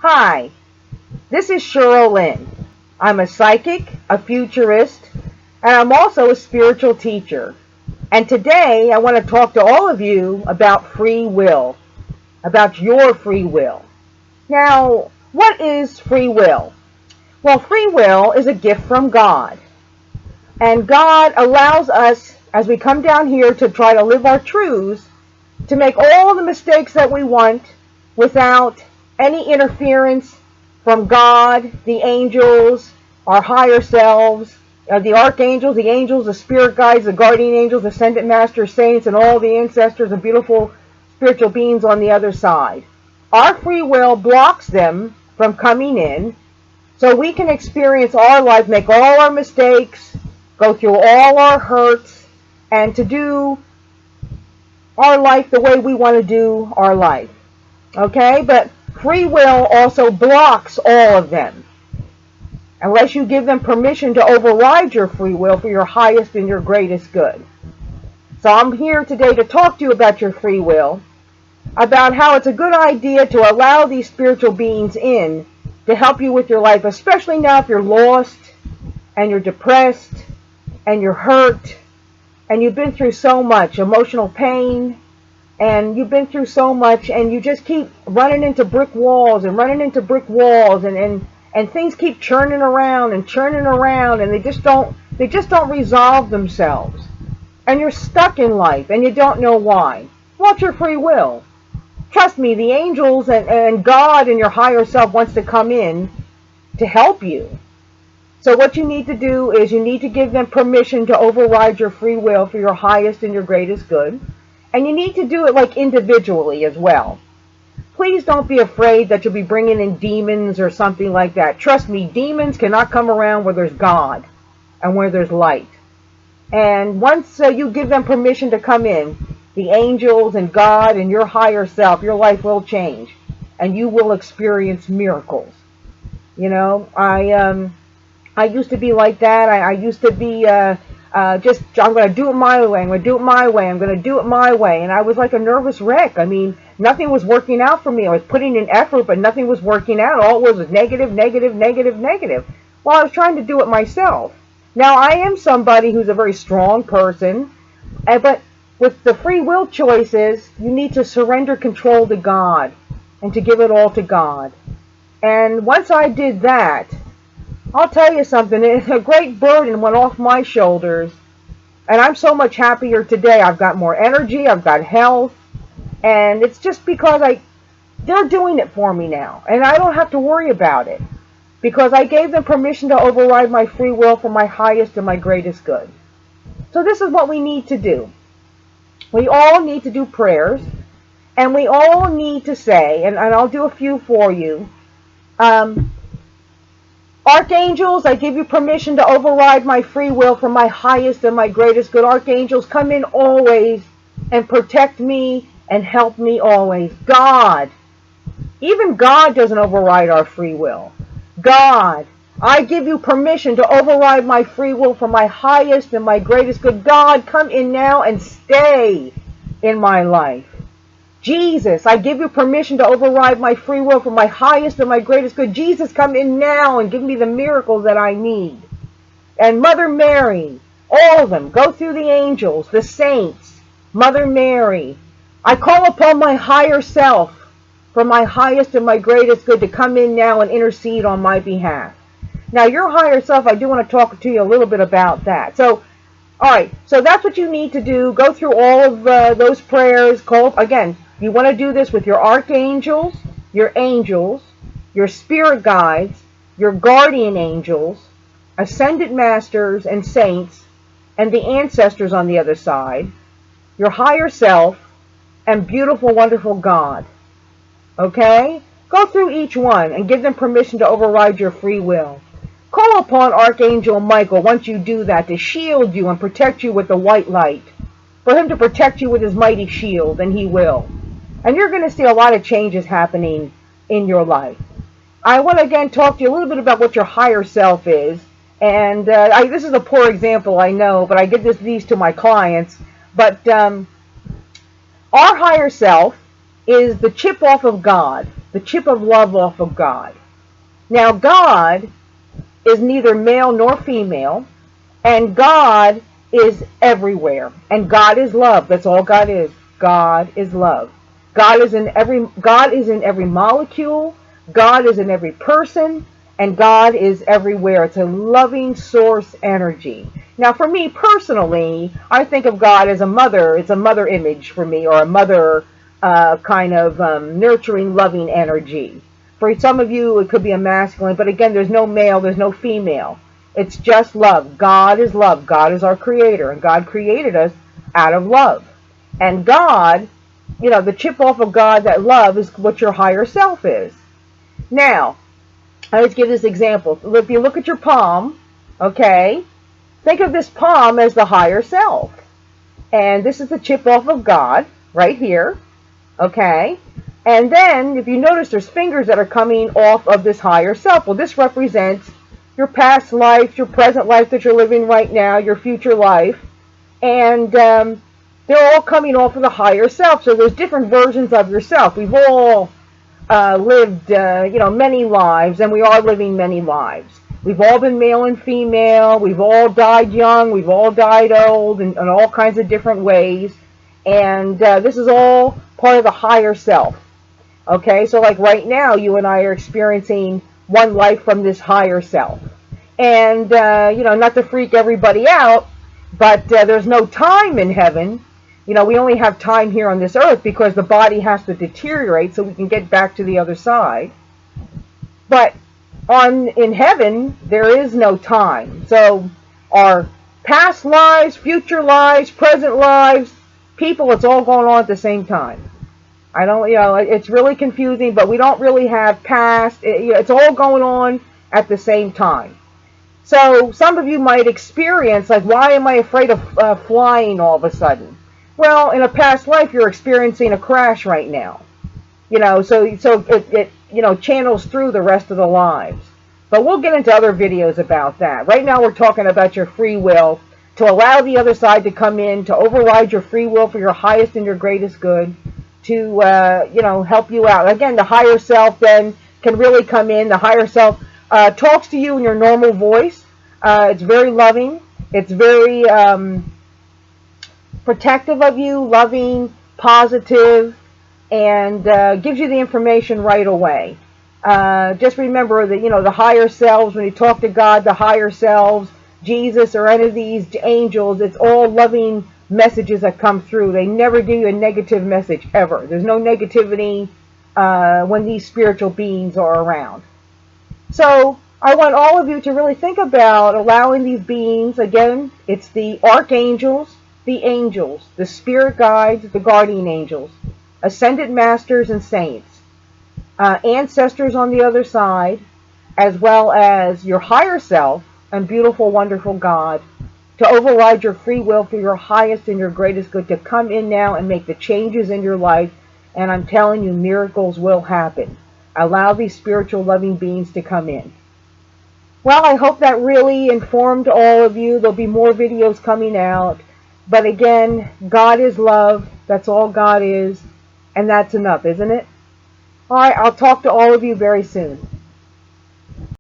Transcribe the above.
Hi, this is Cheryl Lynn. I'm a psychic, a futurist, and I'm also a spiritual teacher. And today I want to talk to all of you about free will, about your free will. Now, what is free will? Well, free will is a gift from God. And God allows us, as we come down here to try to live our truths, to make all the mistakes that we want without any interference from God, the angels, our higher selves, the archangels, the angels, the spirit guides, the guardian angels, ascendant masters, saints, and all the ancestors and beautiful spiritual beings on the other side. Our free will blocks them from coming in so we can experience our life, make all our mistakes, go through all our hurts, and to do our life the way we want to do our life. Okay? But free will also blocks all of them unless you give them permission to override your free will for your highest and your greatest good. So I'm here today to talk to you about your free will, about how it's a good idea to allow these spiritual beings in to help you with your life, especially now if you're lost and you're depressed and you're hurt and you've been through so much emotional pain and you've been through so much and you just keep running into brick walls and running into brick walls and things keep churning around and they just don't resolve themselves. And you're stuck in life and you don't know why. What's your free will? Trust me, the angels and God and your higher self wants to come in to help you. So what you need to do is you need to give them permission to override your free will for your highest and your greatest good. And you need to do it like individually as well. Please don't be afraid that you'll be bringing in demons or something like that. Trust me, demons cannot come around where there's God and where there's light. And once you give them permission to come in, the angels and God and your higher self, your life will change. And you will experience miracles. You know, I used to be like that. I used to be just, I'm going to do it my way. I'm going to do it my way. I'm going to do it my way. And I was like a nervous wreck. I mean, nothing was working out for me. I was putting in effort, but nothing was working out. All it was negative, negative, negative, negative. Well, I was trying to do it myself. Now, I am somebody who's a very strong person, but with the free will choices, you need to surrender control to God and to give it all to God. And once I did that, I'll tell you something, a great burden went off my shoulders, and I'm so much happier today. I've got more energy, I've got health, and it's just because they're doing it for me now, and I don't have to worry about it, because I gave them permission to override my free will for my highest and my greatest good. So this is what we need to do. We all need to do prayers, and we all need to say, and I'll do a few for you, Archangels, I give you permission to override my free will for my highest and my greatest good. Archangels, come in always and protect me and help me always. God, even God doesn't override our free will. God, I give you permission to override my free will for my highest and my greatest good. God, come in now and stay in my life. Jesus, I give you permission to override my free will for my highest and my greatest good. Jesus, come in now and give me the miracles that I need. And Mother Mary, all of them, go through the angels, the saints, Mother Mary. I call upon my higher self for my highest and my greatest good to come in now and intercede on my behalf. Now, your higher self, I do want to talk to you a little bit about that. So, all right, so that's what you need to do. Go through all of those prayers. Call again. You want to do this with your archangels, your angels, your spirit guides, your guardian angels, ascended masters and saints, and the ancestors on the other side, your higher self, and beautiful, wonderful God. Okay? Go through each one and give them permission to override your free will. Call upon Archangel Michael once you do that to shield you and protect you with the white light. For him to protect you with his mighty shield, and he will. And you're going to see a lot of changes happening in your life. I want to again talk to you a little bit about what your higher self is. And this is a poor example, I know, but I give these to my clients. But our higher self is the chip off of God, the chip of love off of God. Now, God is neither male nor female, and God is everywhere. And God is love. That's all God is. God is love. God is in every molecule. God is in every person, and God is everywhere. It's a loving source energy. Now, for me personally, I think of God as a mother. It's a mother image for me, or a mother kind of nurturing, loving energy. For some of you, it could be a masculine, but again, there's no male, there's no female. It's just love. God is love. God is our creator, and God created us out of love. And God, the chip off of God, that love, is what your higher self is. Now, let's give this example. If you look at your palm, okay, think of this palm as the higher self. And this is the chip off of God right here, okay? And then, if you notice, there's fingers that are coming off of this higher self. Well, this represents your past life, your present life that you're living right now, your future life. And they're all coming off of the higher self. So there's different versions of yourself. We've all lived, many lives, and we are living many lives. We've all been male and female. We've all died young. We've all died old in all kinds of different ways. And this is all part of the higher self. Okay, so like right now, you and I are experiencing one life from this higher self. And, not to freak everybody out, but there's no time in heaven. We only have time here on this earth because the body has to deteriorate so we can get back to the other side. But in heaven, there is no time. So our past lives, future lives, present lives, people, it's all going on at the same time. It's really confusing, but we don't really have past. It's all going on at the same time. So some of you might experience, like, why am I afraid of flying all of a sudden? Well, in a past life, you're experiencing a crash right now. So it channels through the rest of the lives. But we'll get into other videos about that. Right now, we're talking about your free will, to allow the other side to come in, to override your free will for your highest and your greatest good, to help you out. Again, the higher self then can really come in. The higher self talks to you in your normal voice. It's very loving. It's very protective of you, loving, positive, and gives you the information right away. Just remember that, the higher selves, when you talk to God, the higher selves, Jesus, or any of these angels, it's all loving messages that come through. They never give you a negative message, ever. There's no negativity when these spiritual beings are around. So I want all of you to really think about allowing these beings. Again, it's the archangels, the angels, the spirit guides, the guardian angels, ascended masters and saints, ancestors on the other side, as well as your higher self and beautiful, wonderful God, to override your free will for your highest and your greatest good, to come in now and make the changes in your life. And I'm telling you, miracles will happen. Allow these spiritual loving beings to come in. Well, I hope that really informed all of you. There'll be more videos coming out. But again, God is love. That's all God is. And that's enough, isn't it? All right, I'll talk to all of you very soon.